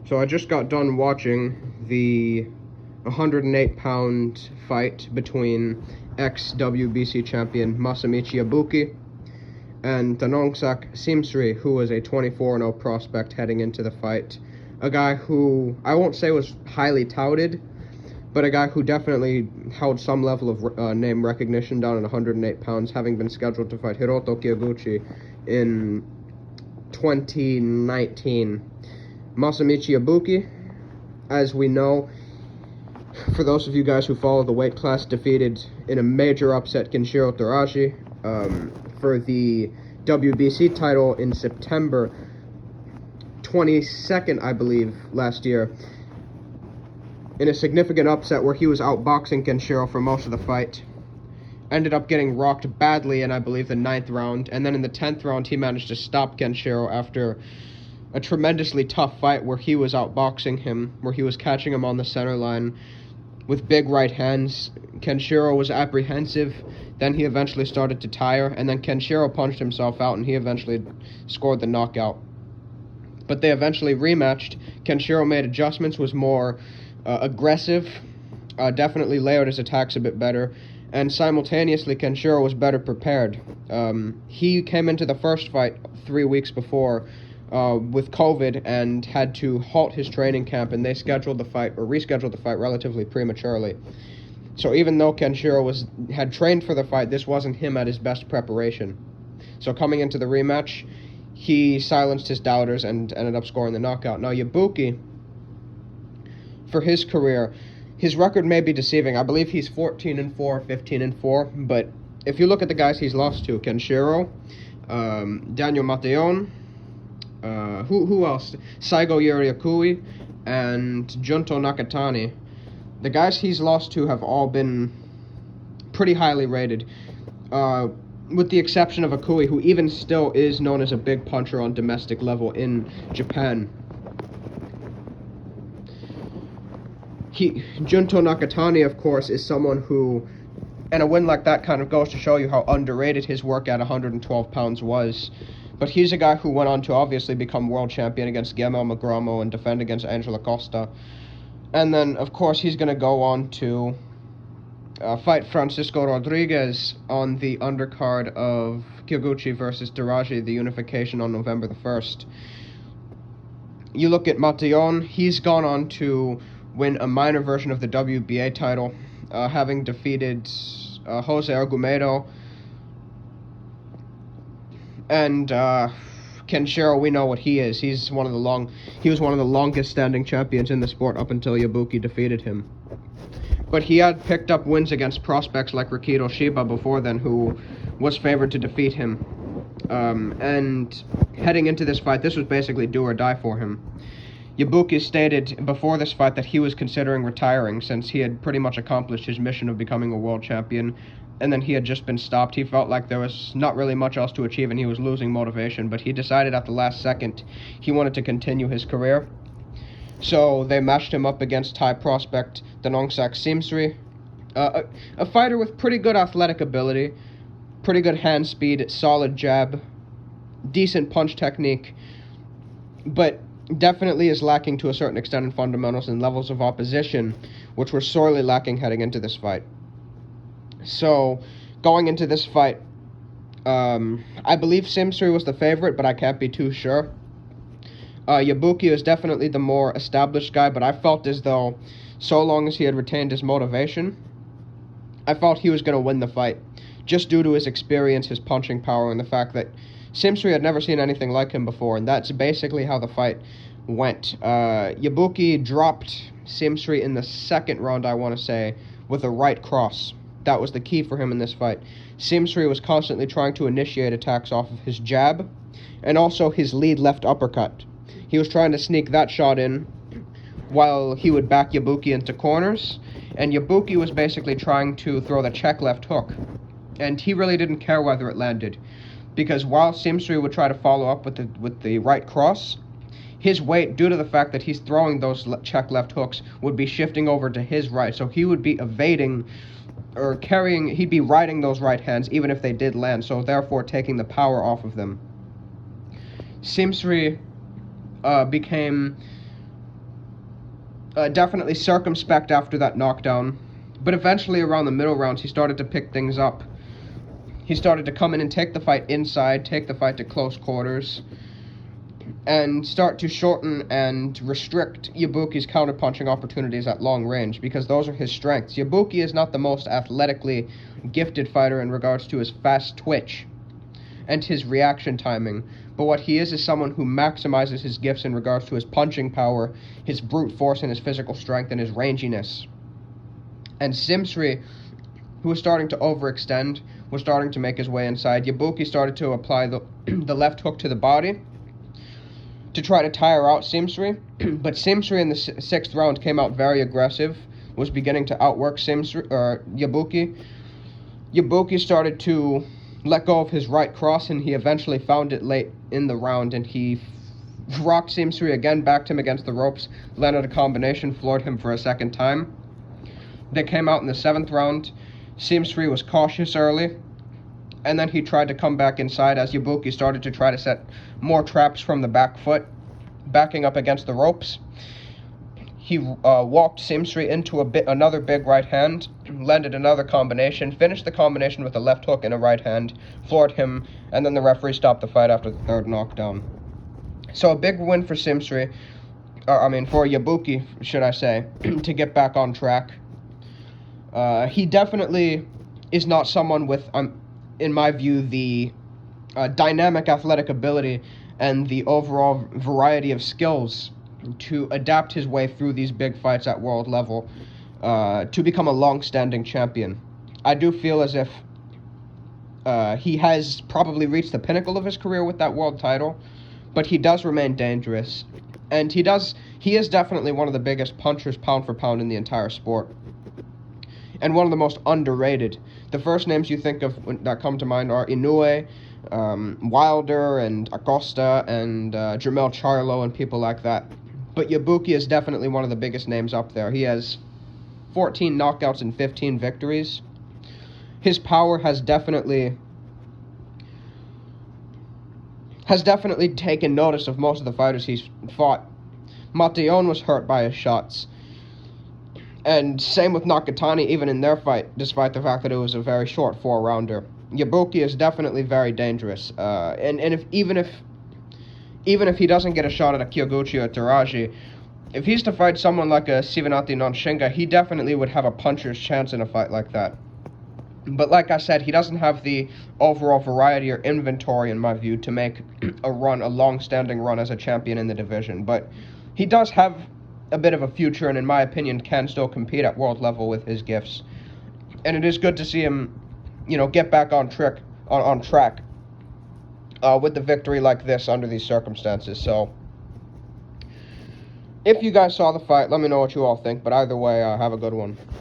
So I just got done watching the 108-pound fight between ex-WBC champion Masamichi Yabuki and Thanongsak Simsri, who was a 24-0 prospect heading into the fight. A guy who I won't say was highly touted, but a guy who definitely held some level of name recognition down at 108 pounds, having been scheduled to fight Hiroto Kiyoguchi in 2019. Masamichi Yabuki, as we know, for those of you guys who follow the weight class, defeated in a major upset Kenshiro Teraji for the WBC title in September 22nd, I believe, last year, in a significant upset where he was outboxing Kenshiro for most of the fight. Ended up getting rocked badly in, I believe, the 9th round, and then in the 10th round he managed to stop Kenshiro after a tremendously tough fight where he was outboxing him, where he was catching him on the center line with big right hands. Kenshiro was apprehensive, then he eventually started to tire, and then Kenshiro punched himself out and he eventually scored the knockout. But they eventually rematched. Kenshiro made adjustments, was more aggressive, definitely layered his attacks a bit better, and simultaneously Kenshiro was better prepared. He came into the first fight 3 weeks before with COVID and had to halt his training camp, and they scheduled the fight, or rescheduled the fight, relatively prematurely. So even though Kenshiro had trained for the fight, this wasn't him at his best preparation. So coming into the rematch, he silenced his doubters and ended up scoring the knockout. Now Yabuki, for his career, his record may be deceiving. I believe he's 14-4, 15-4, but if you look at the guys he's lost to, Kenshiro, Daniel Mateon, who else? Saigo Yuriakui, and Junto Nakatani. The guys he's lost to have all been pretty highly rated, with the exception of Akui, who even still is known as a big puncher on domestic level in Japan. Junto Nakatani, of course, is someone who, and a win like that kind of goes to show you how underrated his work at 112 pounds was. But he's a guy who went on to obviously become world champion against Guillermo Magramo and defend against Angela Costa. And then, of course, he's going to go on to fight Francisco Rodriguez on the undercard of Kiyoguchi versus Teraji, the unification on November the 1st. You look at Mateon, he's gone on to win a minor version of the WBA title, having defeated Jose Argumedo. And Kenshiro, we know what he is. He was one of the longest standing champions in the sport up until Yabuki defeated him. But he had picked up wins against prospects like Rikito Shiba before then, who was favored to defeat him. And heading into this fight, this was basically do or die for him. Yabuki stated before this fight that he was considering retiring since he had pretty much accomplished his mission of becoming a world champion, and then he had just been stopped. He felt like there was not really much else to achieve and he was losing motivation, but he decided at the last second he wanted to continue his career. So they matched him up against Thai prospect Thanongsak Simsri, a fighter with pretty good athletic ability, pretty good hand speed, solid jab, decent punch technique, but definitely is lacking to a certain extent in fundamentals and levels of opposition, which were sorely lacking heading into this fight. So, going into this fight, I believe Simsri was the favorite, but I can't be too sure. Yabuki is definitely the more established guy, but I felt as though, so long as he had retained his motivation, I felt he was going to win the fight, just due to his experience, his punching power, and the fact that Simsri had never seen anything like him before, and that's basically how the fight went. Yabuki dropped Simsri in the 2nd round, I want to say, with a right cross. That was the key for him in this fight. Simsri was constantly trying to initiate attacks off of his jab, and also his lead left uppercut. He was trying to sneak that shot in, while he would back Yabuki into corners, and Yabuki was basically trying to throw the check left hook, and he really didn't care whether it landed, because while Simsri would try to follow up with the right cross, his weight, due to the fact that he's throwing those check left hooks, would be shifting over to his right, so he would be evading or he'd be riding those right hands even if they did land, so therefore taking the power off of them. Simsri became definitely circumspect after that knockdown. But eventually, around the middle rounds, he started to pick things up. He started to come in and take the fight inside, take the fight to close quarters, and start to shorten and restrict Yabuki's counterpunching opportunities at long range, because those are his strengths. Yabuki is not the most athletically gifted fighter in regards to his fast twitch and his reaction timing, but what he is someone who maximizes his gifts in regards to his punching power, his brute force, and his physical strength, and his ranginess. And Simsri, who was starting to overextend, was starting to make his way inside. Yabuki started to apply the left hook to the body to try to tire out Simsri, but Simsri in the sixth round came out very aggressive, was beginning to outwork Yabuki. Yabuki started to let go of his right cross, and he eventually found it late in the round, and he rocked Simsri again, backed him against the ropes, landed a combination, floored him for a second time. They came out in the seventh round. Simsri was cautious early, and then he tried to come back inside as Yabuki started to try to set more traps from the back foot, backing up against the ropes. He walked Simsri into another big right hand, landed another combination, finished the combination with a left hook and a right hand, floored him, and then the referee stopped the fight after the third knockdown. So a big win for Simsri, for Yabuki, should I say, to get back on track. He definitely is not someone with, in my view, the dynamic athletic ability and the overall variety of skills to adapt his way through these big fights at world level to become a long-standing champion. I do feel as if he has probably reached the pinnacle of his career with that world title, but he does remain dangerous, and he is definitely one of the biggest punchers pound for pound in the entire sport, and one of the most underrated. The first names you think of that come to mind are Inoue, Wilder, and Acosta, and Jermell Charlo, and people like that. But Yabuki is definitely one of the biggest names up there. He has 14 knockouts and 15 victories. His power has definitely taken notice of most of the fighters he's fought. Matillon was hurt by his shots. And same with Nakatani, even in their fight, despite the fact that it was a very short 4-rounder. Yabuki is definitely very dangerous. Even if he doesn't get a shot at a Kyoguchi or Taraji, if he's to fight someone like a Sivanati Nonshinga, he definitely would have a puncher's chance in a fight like that. But like I said, he doesn't have the overall variety or inventory, in my view, to make a long-standing run as a champion in the division. But he does have a bit of a future, and in my opinion, can still compete at world level with his gifts. And it is good to see him, get back on track with the victory like this under these circumstances. So, if you guys saw the fight, let me know what you all think. But either way, have a good one.